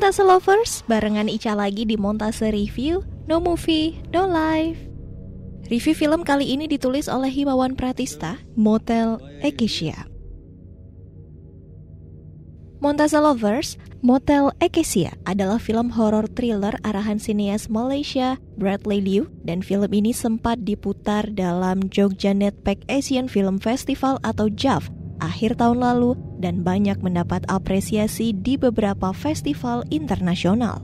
Montase Lovers, barengan Ica lagi di Montase Review, No Movie, No Life. Review film kali ini ditulis oleh Himawan Pratista, Motel Acacia. Montase Lovers, Motel Acacia adalah film horor thriller arahan sineas Malaysia Bradley Liu, dan film ini sempat diputar dalam Jogja Netpack Asian Film Festival atau JAF akhir tahun lalu dan banyak mendapat apresiasi di beberapa festival internasional.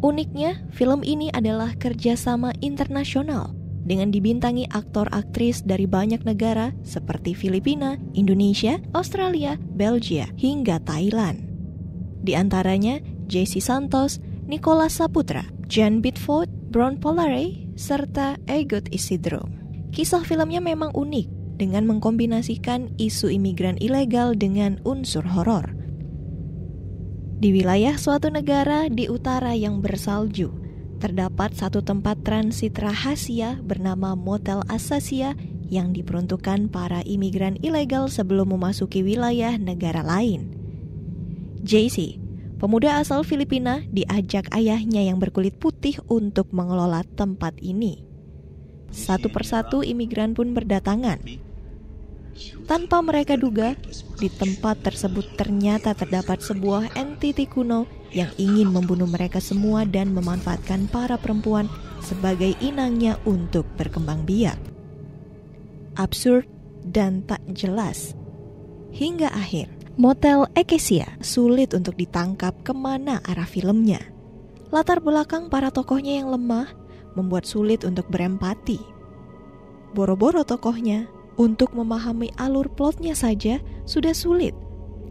Uniknya, film ini adalah kerjasama internasional dengan dibintangi aktor-aktris dari banyak negara seperti Filipina, Indonesia, Australia, Belgia, hingga Thailand. Di antaranya JC Santos, Nicholas Saputra, Jan Bitford, Bron Polare, serta Egot Isidro. Kisah filmnya memang unik dengan mengkombinasikan isu imigran ilegal dengan unsur horor. Di wilayah suatu negara di utara yang bersalju, terdapat satu tempat transit rahasia bernama Motel Acacia yang diperuntukkan para imigran ilegal sebelum memasuki wilayah negara lain. JC, pemuda asal Filipina, diajak ayahnya yang berkulit putih untuk mengelola tempat ini. Satu persatu imigran pun berdatangan. Tanpa mereka duga, di tempat tersebut ternyata terdapat sebuah entiti kuno yang ingin membunuh mereka semua dan memanfaatkan para perempuan sebagai inangnya untuk berkembang biak. Absurd dan tak jelas. Hingga akhir, Motel Acacia sulit untuk ditangkap kemana arah filmnya. Latar belakang para tokohnya yang lemah membuat sulit untuk berempati. Boro-boro tokohnya, untuk memahami alur plotnya saja sudah sulit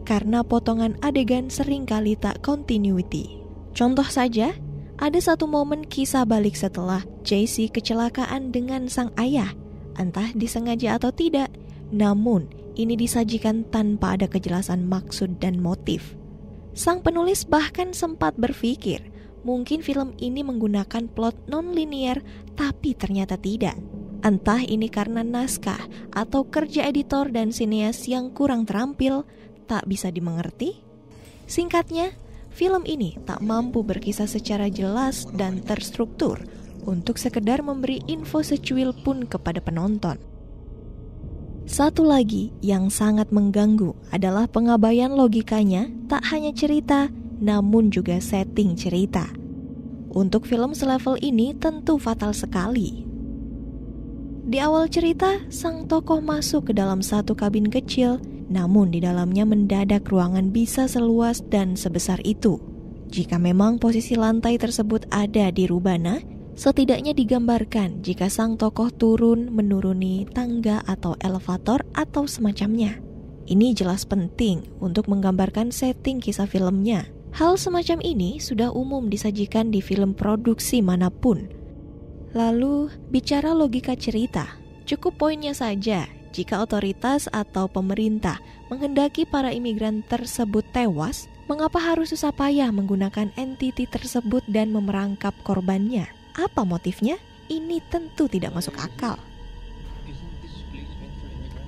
karena potongan adegan seringkali tak continuity. Contoh saja, ada satu momen kisah balik setelah JC kecelakaan dengan sang ayah, entah disengaja atau tidak, namun ini disajikan tanpa ada kejelasan maksud dan motif. Sang penulis bahkan sempat berpikir mungkin film ini menggunakan plot non-linear, tapi ternyata tidak. Entah ini karena naskah atau kerja editor dan sineas yang kurang terampil, tak bisa dimengerti. Singkatnya, film ini tak mampu berkisah secara jelas dan terstruktur untuk sekedar memberi info secuil pun kepada penonton. Satu lagi yang sangat mengganggu adalah pengabaian logikanya, tak hanya cerita, namun juga setting cerita. Untuk film selevel ini tentu fatal sekali. Di awal cerita, sang tokoh masuk ke dalam satu kabin kecil, namun di dalamnya mendadak ruangan bisa seluas dan sebesar itu. Jika memang posisi lantai tersebut ada di rubana, setidaknya digambarkan jika sang tokoh turun menuruni tangga atau elevator atau semacamnya. Ini jelas penting untuk menggambarkan setting kisah filmnya. Hal semacam ini sudah umum disajikan di film produksi manapun. Lalu, bicara logika cerita, cukup poinnya saja jika otoritas atau pemerintah menghendaki para imigran tersebut tewas, mengapa harus susah payah menggunakan entiti tersebut dan memerangkap korbannya? Apa motifnya? Ini tentu tidak masuk akal.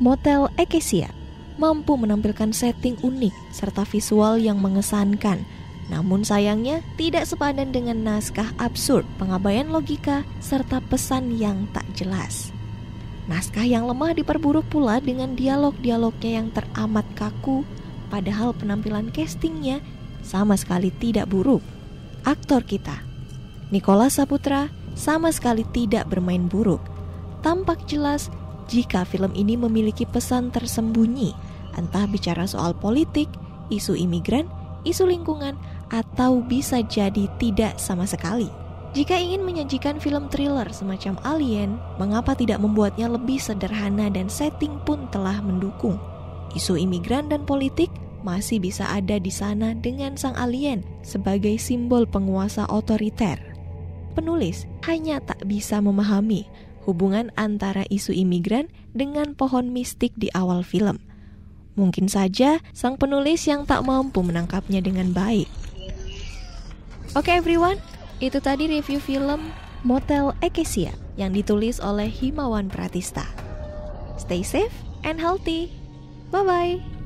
Motel Acacia mampu menampilkan setting unik serta visual yang mengesankan. Namun sayangnya tidak sepadan dengan naskah absurd, pengabaian logika, serta pesan yang tak jelas. Naskah yang lemah diperburuk pula dengan dialog-dialognya yang teramat kaku, padahal penampilan castingnya sama sekali tidak buruk. Aktor kita, Nicholas Saputra, sama sekali tidak bermain buruk. Tampak jelas jika film ini memiliki pesan tersembunyi, entah bicara soal politik, isu imigran, isu lingkungan, atau bisa jadi tidak sama sekali. Jika ingin menyajikan film thriller semacam Alien, mengapa tidak membuatnya lebih sederhana dan setting pun telah mendukung? Isu imigran dan politik masih bisa ada di sana dengan sang alien sebagai simbol penguasa otoriter. Penulis hanya tak bisa memahami hubungan antara isu imigran dengan pohon mistik di awal film. Mungkin saja sang penulis yang tak mampu menangkapnya dengan baik. Oke everyone, itu tadi review film Motel Acacia yang ditulis oleh Himawan Pratista. Stay safe and healthy. Bye-bye.